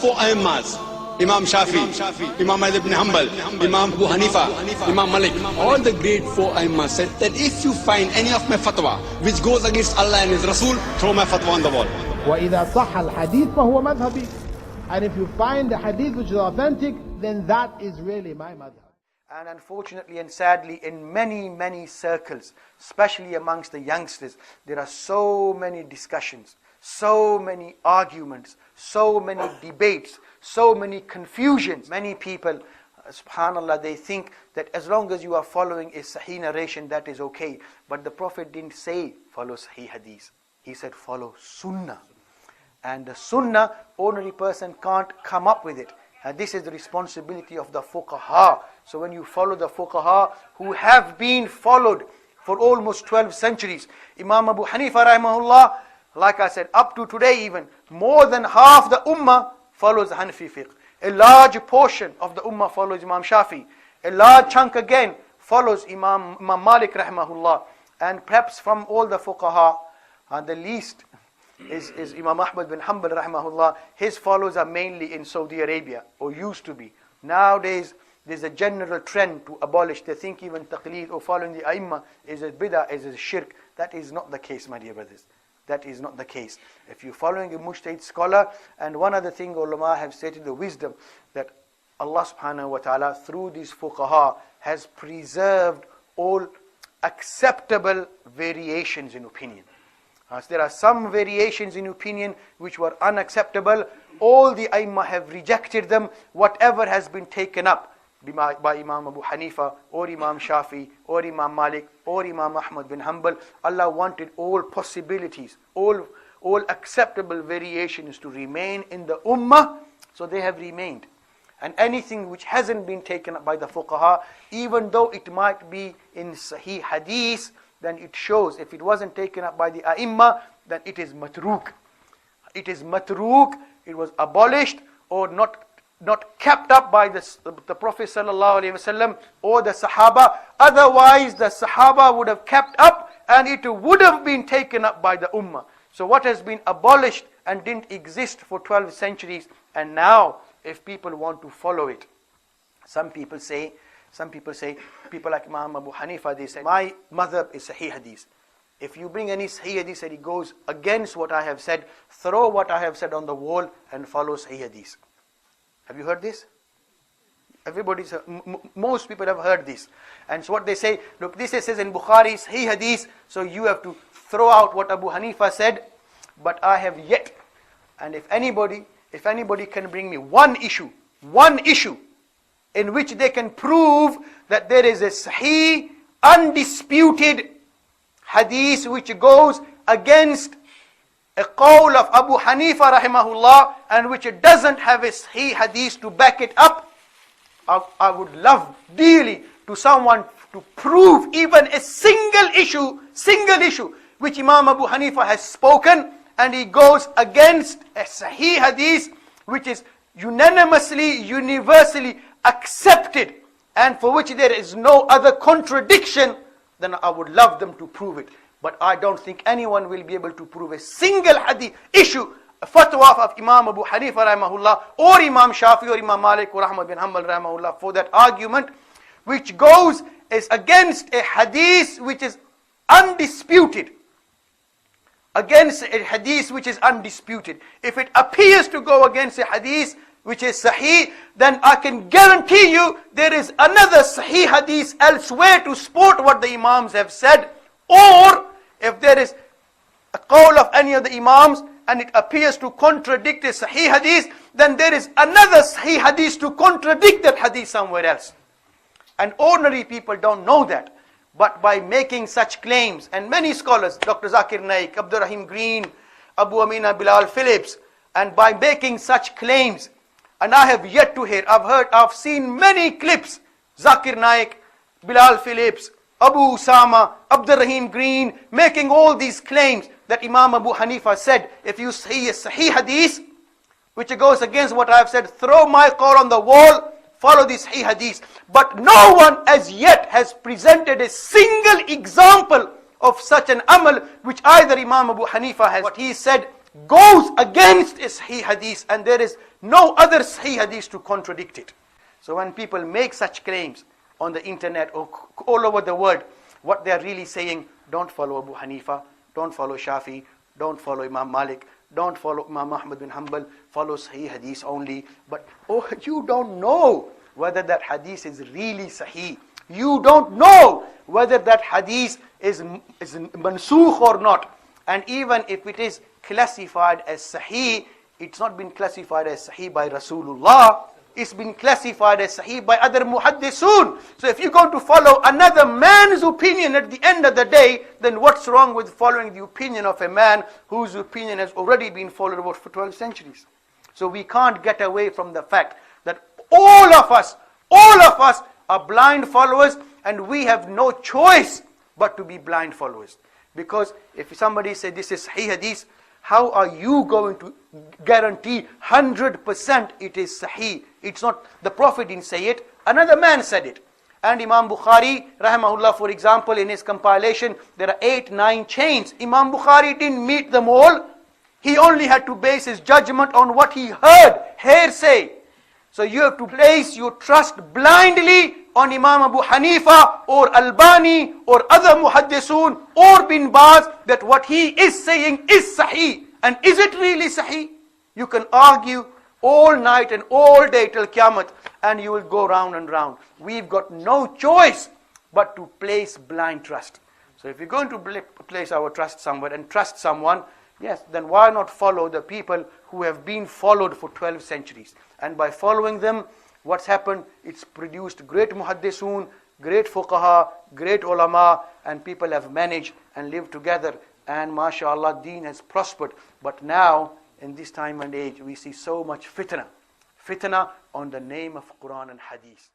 four Imams, Imam Shafi, Imam Ahmad ibn Hanbal, Imam Abu Hanifa, Imam Malik, all the great four Imams said that if you find any of my fatwa which goes against Allah and His Rasul, throw my fatwa on the wall. وَإِذَا صَحَّ الْحَدِيث فَهُوَ مَذْهَبِي. And if you find a hadith which is authentic, then that is really my madhab. And unfortunately and sadly, in many circles, especially amongst the youngsters, there are so many discussions, so many arguments, so many debates, so many confusions. Many people, subhanallah, they think that as long as you are following a sahih narration, that is okay. But the Prophet didn't say follow sahih hadith. He said follow sunnah. And the sunnah, ordinary person can't come up with it. And this is the responsibility of the fuqaha. So when you follow the fuqaha who have been followed for almost 12 centuries, Imam Abu Hanifa rahimahullah, like I said, up to today even, more than half the ummah follows Hanafi fiqh. A large portion of the ummah follows Imam Shafi. A large chunk again follows Imam Malik rahimahullah. And perhaps from all the fuqaha, the least is Imam Ahmad bin Hanbal rahimahullah. His followers are mainly in Saudi Arabia, or used to be. Nowadays, there's a general trend to abolish. They think even taqleed or following the ai*mmah is a bid'ah, is a shirk. That is not the case, my dear brothers. That is not the case. If you're following a mujtahid scholar, and one other thing ulama have stated, the wisdom that Allah subhanahu wa ta'ala through these fuqaha has preserved all acceptable variations in opinion. As there are some variations in opinion which were unacceptable, all the ai*mmah have rejected them. Whatever has been taken up by Imam Abu Hanifa or Imam Shafi or Imam Malik or Imam Ahmad bin Hanbal, Allah wanted all possibilities, all acceptable variations to remain in the ummah, so they have remained. And anything which hasn't been taken up by the fuqaha, even though it might be in sahih hadith, then it shows, if it wasn't taken up by the ai*mmah, then it is matruk. It is matruk, it was abolished or not kept up by the Prophet sallallahu alaihi wasallam or the Sahaba. Otherwise, the Sahaba would have kept up and it would have been taken up by the ummah. So what has been abolished and didn't exist for 12 centuries, and now if people want to follow it, some people like Imam Abu Hanifa, they say, my madhab is sahih hadith. If you bring any sahih hadith that it goes against what I have said, throw what I have said on the wall and follow sahih hadith. Have you heard this? Most people have heard this. And so what they say, look, this says in Bukhari, sahih hadith, so you have to throw out what Abu Hanifa said, but I have yet. And if anybody can bring me one issue in which they can prove that there is a sahih, undisputed hadith which goes against a qawl of Abu Hanifa rahimahullah, and which it doesn't have a sahih hadith to back it up, I would love dearly to someone to prove even a single issue which Imam Abu Hanifa has spoken, and he goes against a sahih hadith which is unanimously, universally accepted, and for which there is no other contradiction, then I would love them to prove it. But I don't think anyone will be able to prove a single hadith issue, a fatwa of Imam Abu Hanifa rahimahullah, or Imam Shafi, or Imam Malik, or Ahmad bin Hanbal rahimahullah, for that argument, which goes is against a hadith which is undisputed. Against a hadith which is undisputed. If it appears to go against a hadith which is sahih, then I can guarantee you there is another sahih hadith elsewhere to support what the Imams have said. Or if there is a qawl of any of the Imams and it appears to contradict a sahih hadith, then there is another sahih hadith to contradict that hadith somewhere else. And ordinary people don't know that. But by making such claims, and many scholars, Dr. Zakir Naik, Abdul Rahim Green, Abu Amina Bilal Phillips, and by making such claims, and I have yet to hear, I've seen many clips, Zakir Naik, Bilal Phillips, Abu Usama, Abdul Rahim Green, making all these claims that Imam Abu Hanifa said, if you see a sahih hadith, which goes against what I have said, throw my qawl on the wall, follow this sahih hadith. But no one as yet has presented a single example of such an amal which either Imam Abu Hanifa has, what he said, goes against a sahih hadith, and there is no other sahih hadith to contradict it. So when people make such claims on the internet or all over the world, what they are really saying, don't follow Abu Hanifa, don't follow Shafi, don't follow Imam Malik, don't follow Imam Ahmad bin Hanbal, follow sahih hadith only. But you don't know whether that hadith is really sahih. You don't know whether that hadith is mansukh or not. And even if it is classified as sahih, it's not been classified as sahih by Rasulullah. It's been classified as sahih by other muhaddisun. So if you're going to follow another man's opinion at the end of the day, then what's wrong with following the opinion of a man whose opinion has already been followed for 12 centuries? So we can't get away from the fact that all of us are blind followers, and we have no choice but to be blind followers. Because if somebody says this is sahih hadith, how are you going to guarantee 100% it is sahih? It's not, the Prophet didn't say it, another man said it. And Imam Bukhari, rahimahullah, for example, in his compilation, there are 8-9 chains. Imam Bukhari didn't meet them all. He only had to base his judgment on what he heard, hearsay. So you have to place your trust blindly on Imam Abu Hanifa or Albani or other muhaddisun or bin Baz, that what he is saying is sahih. And is it really sahih? You can argue all night and all day till Qiyamah, and you will go round and round. We've got no choice but to place blind trust. So if we're going to place our trust somewhere and trust someone, yes, then why not follow the people who have been followed for 12 centuries? And by following them, what's happened? It's produced great muhaddisun, great fuqaha, great ulama, and people have managed and lived together. And mashallah, deen has prospered. But now, in this time and age, we see so much fitna on the name of Quran and Hadith.